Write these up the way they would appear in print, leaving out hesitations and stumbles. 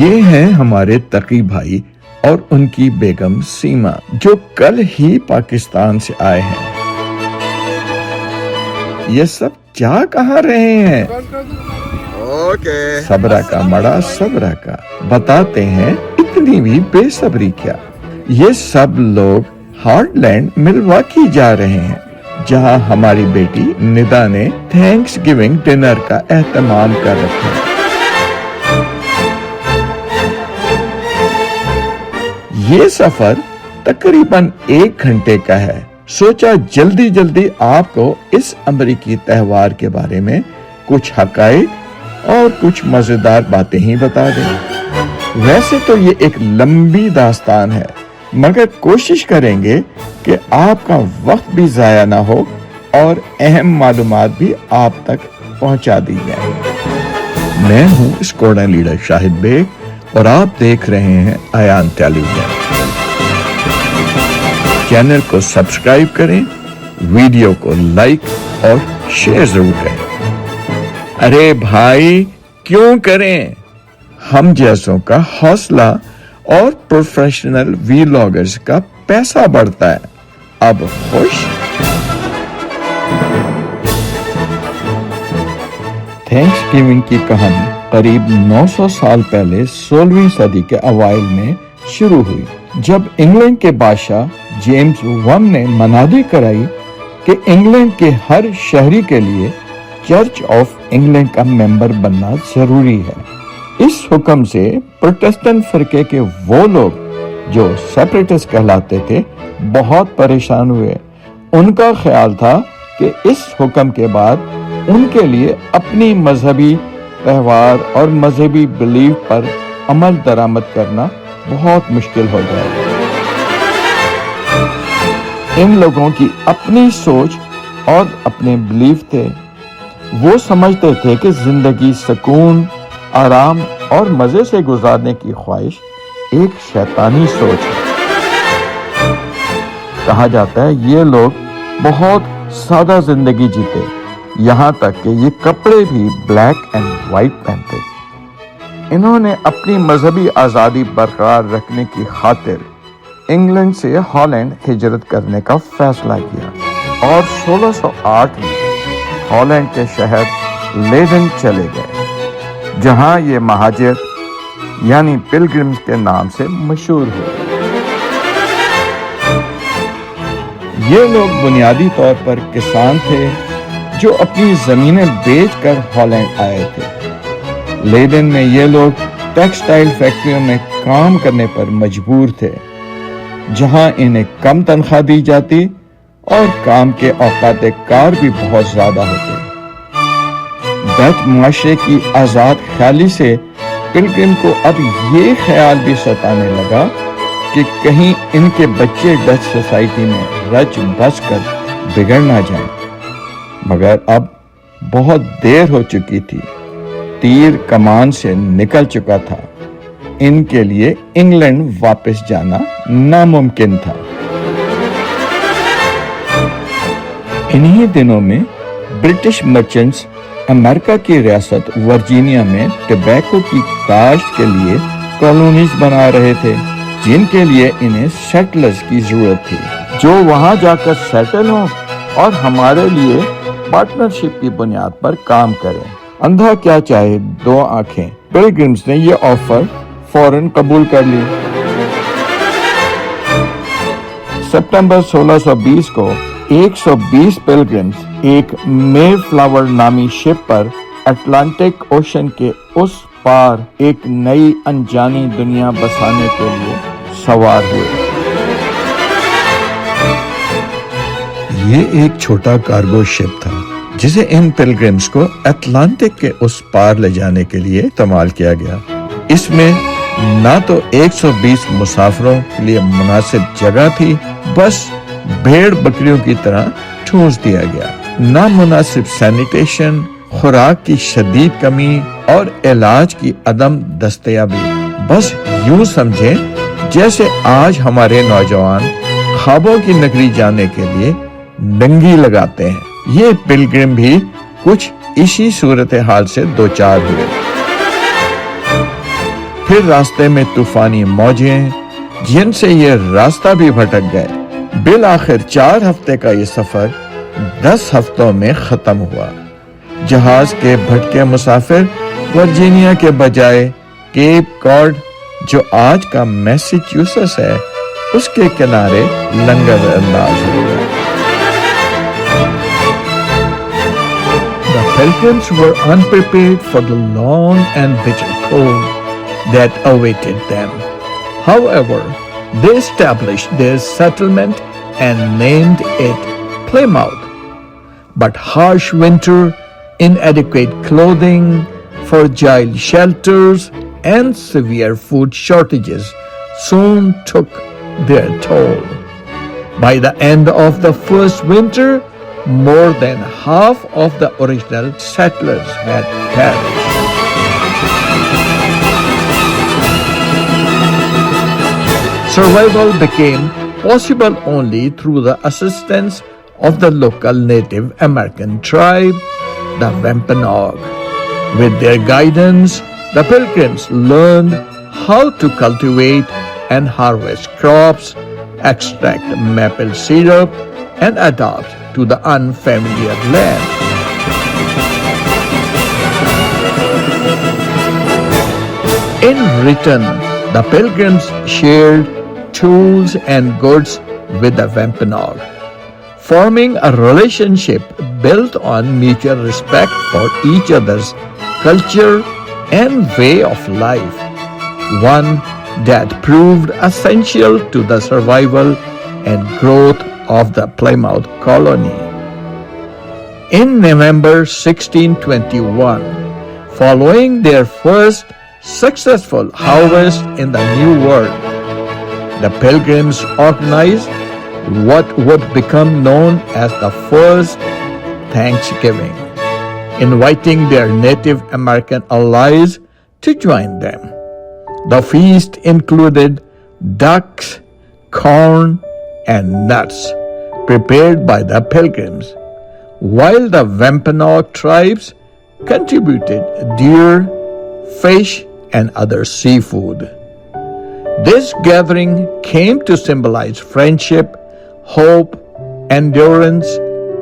یہ ہیں ہمارے تقی بھائی اور ان کی بیگم سیما جو کل ہی پاکستان سے آئے ہیں۔ یہ سب کیا کہا رہے ہیں؟ صبرا کا مڑا صبرا کا، بتاتے ہیں اتنی بھی بے صبری کیا۔ یہ سب لوگ ہارٹ لینڈ ملواکی جا رہے ہیں جہاں ہماری بیٹی ندا نے تھینکس گیونگ ڈنر کا اہتمام کر رکھا ہے۔ یہ سفر تقریباً 1 گھنٹے کا ہے۔ سوچا جلدی جلدی آپ کو اس امریکی تہوار کے بارے میں کچھ حقائق اور کچھ مزیدار باتیں ہی بتا دیں۔ ویسے تو یہ ایک لمبی داستان ہے، مگر کوشش کریں گے کہ آپ کا وقت بھی ضائع نہ ہو اور اہم معلومات بھی آپ تک پہنچا دی جائیں۔ میں ہوں اسکواڈرن لیڈر شاہد بیگ اور آپ دیکھ رہے ہیں ایان ٹیلی ویژن۔ چینل کو سبسکرائب کریں، ویڈیو کو لائک اور شیئر ضرور کریں۔ ارے بھائی کیوں کریں؟ ہم جیسوں کا حوصلہ اور پروفیشنل ویلاگرز کا پیسہ بڑھتا ہے۔ اب خوش؟ تھینکس گیونگ کی کہانی قریب 900 سال پہلے 16ویں صدی کے اوائل میں شروع ہوئی، جب انگلینڈ کے بادشاہ جیمز ون نے منادی کرائی کہ انگلینڈ کے ہر شہری کے لیے چرچ آف انگلینڈ کا ممبر بننا ضروری ہے۔ اس حکم سے پروٹسٹنٹ فرقے کے وہ لوگ جو سیپریٹسٹ کہلاتے تھے بہت پریشان ہوئے۔ ان کا خیال تھا کہ اس حکم کے بعد ان کے لیے اپنی مذہبی تہوار اور مذہبی بلیف پر عمل درآمد کرنا بہت مشکل ہو جائے گا۔ ان لوگوں کی اپنی سوچ اور اپنے بلیف تھے۔ وہ سمجھتے تھے کہ زندگی سکون، آرام اور مزے سے گزارنے کی خواہش ایک شیطانی سوچ ہے۔ کہا جاتا ہے یہ لوگ بہت سادہ زندگی جیتے، یہاں تک کہ یہ کپڑے بھی بلیک اینڈ وائٹ پہنتے۔ انہوں نے اپنی مذہبی آزادی برقرار رکھنے کی خاطر انگلینڈ سے ہالینڈ ہجرت کرنے کا فیصلہ کیا اور 1608 میں ہالینڈ کے شہر لیڈن چلے گئے، جہاں یہ مہاجر یعنی پلگرمز کے نام سے مشہور ہوئے۔ یہ لوگ بنیادی طور پر کسان تھے جو اپنی زمینیں بیچ کر ہالینڈ آئے تھے۔ لیڈن میں یہ لوگ ٹیکسٹائل فیکٹریوں میں کام کرنے پر مجبور تھے، جہاں انہیں کم تنخواہ دی جاتی اور کام کے اوقات کار بھی بہت زیادہ ہوتے۔ ڈچ معاشرے کی آزاد خیالی سے پلگرم کو اب یہ خیال بھی ستانے لگا کہ کہیں ان کے بچے ڈچ سوسائٹی میں رچ بس کر بگڑ نہ جائیں، مگر اب بہت دیر ہو چکی تھی، تیر کمان سے نکل چکا تھا۔ ان کے لیے انگلینڈ واپس جانا ناممکن تھا۔ انہی دنوں میں برٹش مرچنٹس امریکہ کی ریاست ورجینیا میں ٹبیکو کی کاشت کے لیے کالونیز بنا رہے تھے، جن کے لیے انہیں سیٹلرز کی ضرورت تھی جو وہاں جا کر سیٹل ہوں اور ہمارے لیے پارٹنرشپ کی بنیاد پر کام کریں۔ اندھا کیا چاہے دو آنکھیں، پلگرمز نے یہ آفر فوراً قبول کر لی۔ ستمبر 1620 کو 120 پلگرمز ایک مے فلاور نامی شپ پر اٹلانٹک اوشن کے اس پار ایک نئی انجانی دنیا بسانے کے لیے سوار ہوئے۔ یہ ایک چھوٹا کارگو شپ تھا جسے ان پلگرمز کو اٹلانٹک کے اس پار لے جانے کے لیے استعمال کیا گیا۔ اس میں نہ تو 120 مسافروں کے لیے مناسب جگہ تھی، بس بھیڑ بکریوں کی طرح ٹھونس دیا گیا، نہ مناسب سینیٹیشن، خوراک کی شدید کمی اور علاج کی عدم دستیابی۔ بس یوں سمجھیں جیسے آج ہمارے نوجوان خوابوں کی نگری جانے کے لیے ڈنگی لگاتے ہیں، یہ پلگرم بھی کچھ اسی صورتحال سے دوچار ہوئے۔ پھر راستے میں طوفانی موجیں جن سے یہ راستہ بھی بھٹک گئے. بالآخر 4 ہفتے کا یہ سفر 10 ہفتوں میں ختم ہوا. جہاز کے بھٹکے مسافر ورجینیا کے بجائے کیپ کاڈ جو آج کا میسیچیوسٹس ہے اس کے کنارے لنگر انداز ہو گئے. The Pilgrims were unprepared for the long and bitter cold that awaited them. However, they established their settlement and named it Plymouth. But harsh winter, inadequate clothing, fragile shelters, and severe food shortages soon took their toll. By the end of the first winter, more than half of the original settlers had perished. Survival became possible only through the assistance of the local Native American tribe, the Wampanoag. With their guidance, the Pilgrims learned how to cultivate and harvest crops, extract maple syrup, and adapt to the unfamiliar land. In return, the Pilgrims shared tools and goods with the Wampanoag, forming a relationship built on mutual respect for each other's culture and way of life, one that proved essential to the survival and growth of the Plymouth colony. In November 1621, following their first successful harvest in the New World, the Pilgrims organized what would become known as the First Thanksgiving, inviting their Native American allies to join them. The feast included ducks, corn, and nuts prepared by the Pilgrims, while the Wampanoag tribes contributed deer, fish, and other seafood. This gathering came to symbolize friendship, hope, endurance,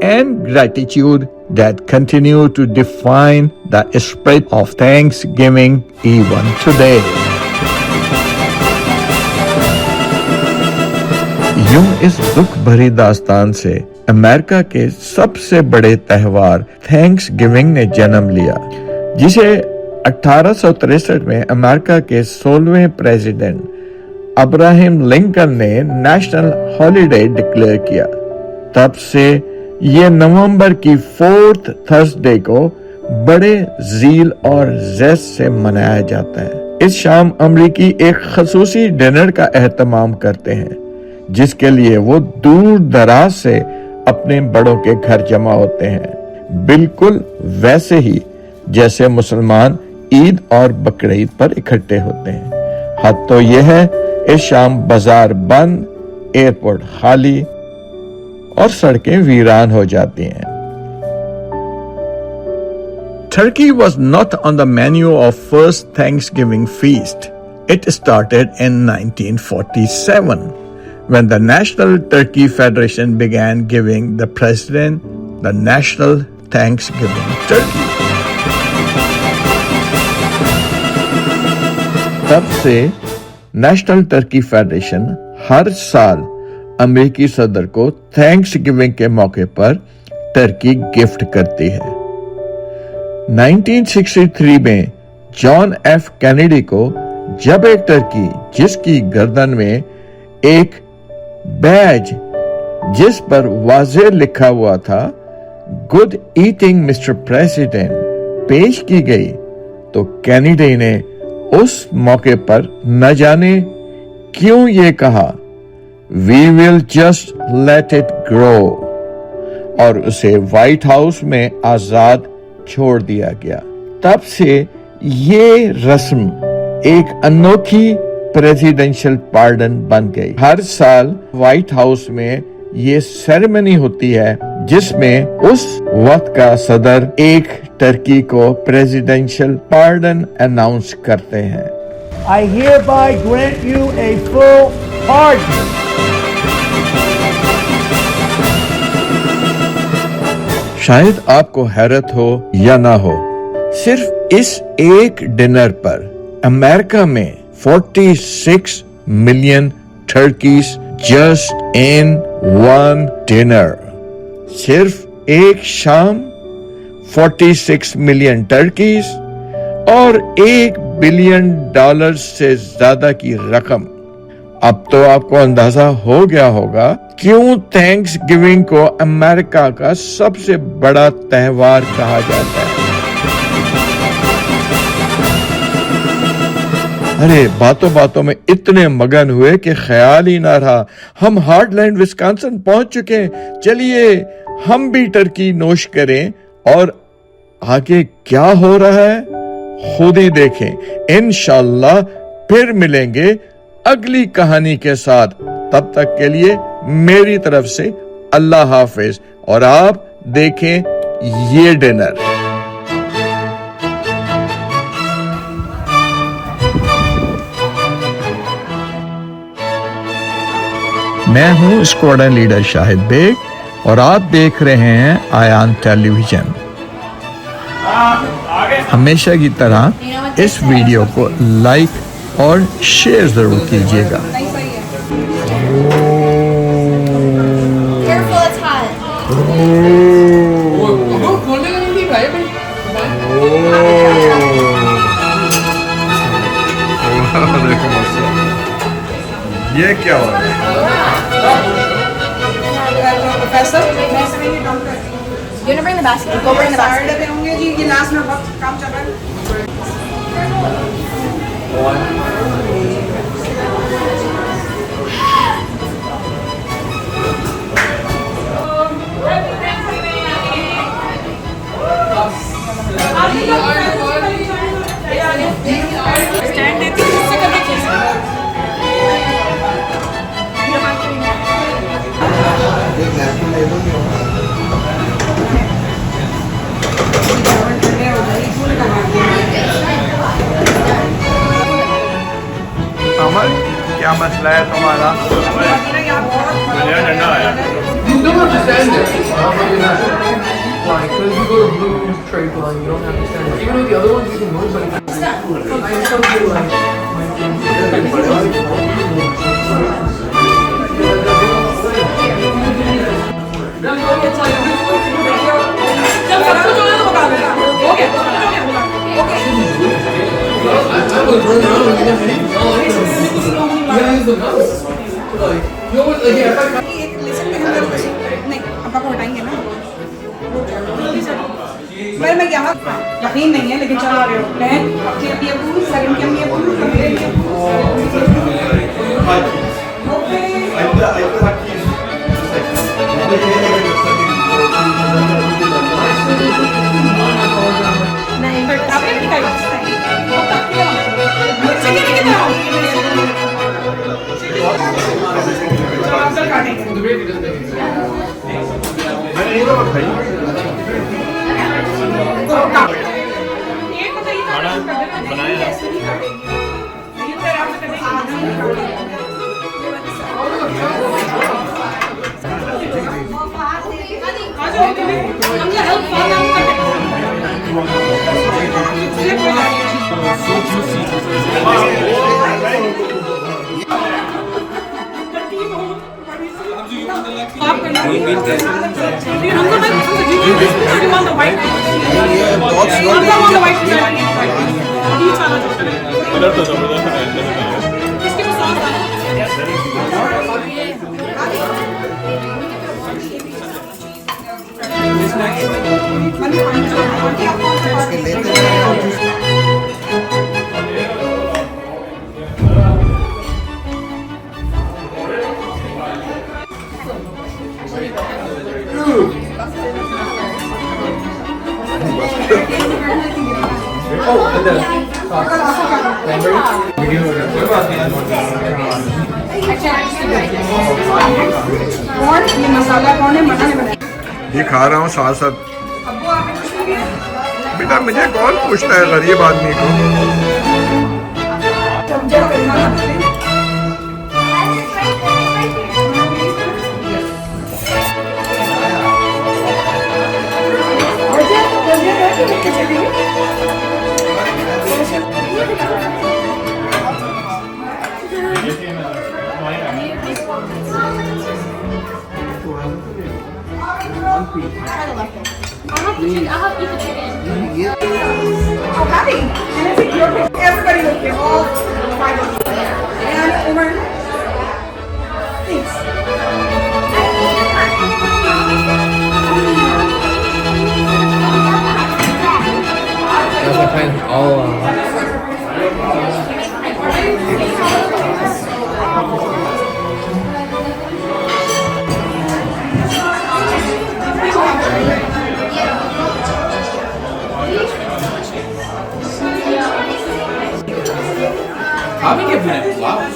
and gratitude that continue to define the spirit of Thanksgiving even today. یوں اس دکھ بھری داستان سے امریکہ کے سب سے بڑے تہوار thanks giving نے جنم لیا، جسے 1863 میں امریکہ کے 16ویں پریزیڈنٹ ابراہم لنکن نے نیشنل ہالیڈے ڈکلیئر کیا. تب سے یہ نومبر کی 4th تھرسڈے کو بڑے ذیل اور زیست سے منایا جاتا ہے. اس شام امریکی ایک خصوصی ڈنر کا اہتمام کرتے ہیں جس کے لیے وہ دور دراز سے اپنے بڑوں کے گھر جمع ہوتے ہیں، بالکل ویسے ہی جیسے مسلمان عید اور بقرعید پر اکٹھے ہوتے ہیں. حد تو یہ ہے اس شام بازار بند، ایئرپورٹ خالی اور سڑکیں ویران ہو جاتی ہیں. Turkey was not on the menu of first Thanksgiving feast. It started in 1947 when the National Turkey Federation began giving the president the National Thanksgiving Turkey. تب سے نیشنل ٹرکی فیڈریشن ہر سال امریکی صدر کو تھینکس گیونگ کے موقع پر Turkey gift کرتی ہے. 1963 میں جان ایف کینیڈی کو جب ایک ٹرکی جس کی گردن میں ایک بیج جس پر واضح لکھا ہوا تھا گڈ ایٹنگ مسٹر پریزیڈنٹ پیش کی گئی تو کینیڈی نے اس موقع پر نہ جانے کیوں یہ کہا وی ول جسٹ لیٹ اٹ گرو اور اسے وائٹ ہاؤس میں آزاد چھوڑ دیا گیا. تب سے یہ رسم ایک انوکھی پریزیڈنشل پارڈن بن گئی. ہر سال وائٹ ہاؤس میں یہ سیریمنی ہوتی ہے جس میں اس وقت کا صدر ایک ٹرکی کو پریزیڈنشل پارڈن اناؤنس کرتے ہیں. I hereby grant you a full pardon. شاید آپ کو حیرت ہو یا نہ ہو، صرف اس ایک ڈنر پر امریکہ میں 46 million ٹرکیز just in one dinner. صرف ایک شام 46 ملین ٹرکیز اور $1 بلین سے زیادہ کی رقم. اب تو آپ کو اندازہ ہو گیا ہوگا کیوں تھینکس گیونگ کو امریکہ کا سب سے بڑا تہوار کہا جاتا ہے. ارے باتوں باتوں میں اتنے مگن ہوئے کہ خیال ہی نہ رہا. ہم ہارڈ لینڈ وسکانسن پہنچ چکے، چلیے ہم بھی ٹرکی نوش کریں. اور آگے کیا ہو رہا ہے خود ہی دیکھیں. انشاءاللہ پھر ملیں گے اگلی کہانی کے ساتھ. تب تک کے لیے میری طرف سے اللہ حافظ. اور آپ دیکھیں یہ ڈنر. میں ہوں اسکواڈن لیڈر شاہد بیگ اور آپ دیکھ رہے ہیں آیان ٹیلی ویژن. ہمیشہ کی طرح اس ویڈیو کو لائک اور شیئر ضرور کیجیے گا. یہ کیا ہو رہا ہے؟ You want to bring the basket? Go bring the basket. عمر کیا مسئلہ ہے تمہارا؟ You don't understand this. Like, because you go to blue trade line, you don't understand it. Even though the other ones you can move, but it's I still feel نہیں ابا کو ہٹائیں گے نا. میں یہاں یقین نہیں ہے لیکن چلا رہے ہو بہن کے ابھی ابو سیکنڈ کے امی یہ کھا رہا ہوں ساتھ ساتھ. بیٹا مجھے کون پوچھتا ہے غریب آدمی کو. Oh, happy. Can I take your picture? Everybody look here. All five of you. And Umar. Thanks. That's my plan. I'll be giving it flowers.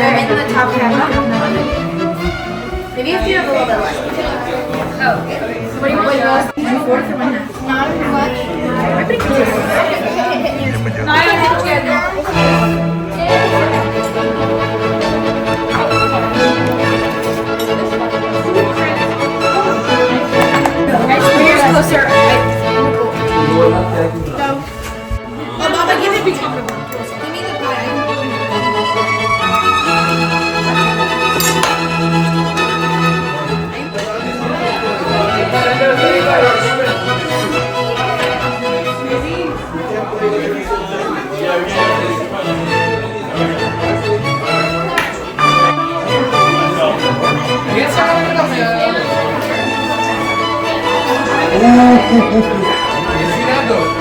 they're in the top camera maybe if you have a little bit less oh what do you want one-fourth or one-half not too much I'm pretty closer. Oh, Mama, give me the chocolate one. Give me the pie. Ensinado.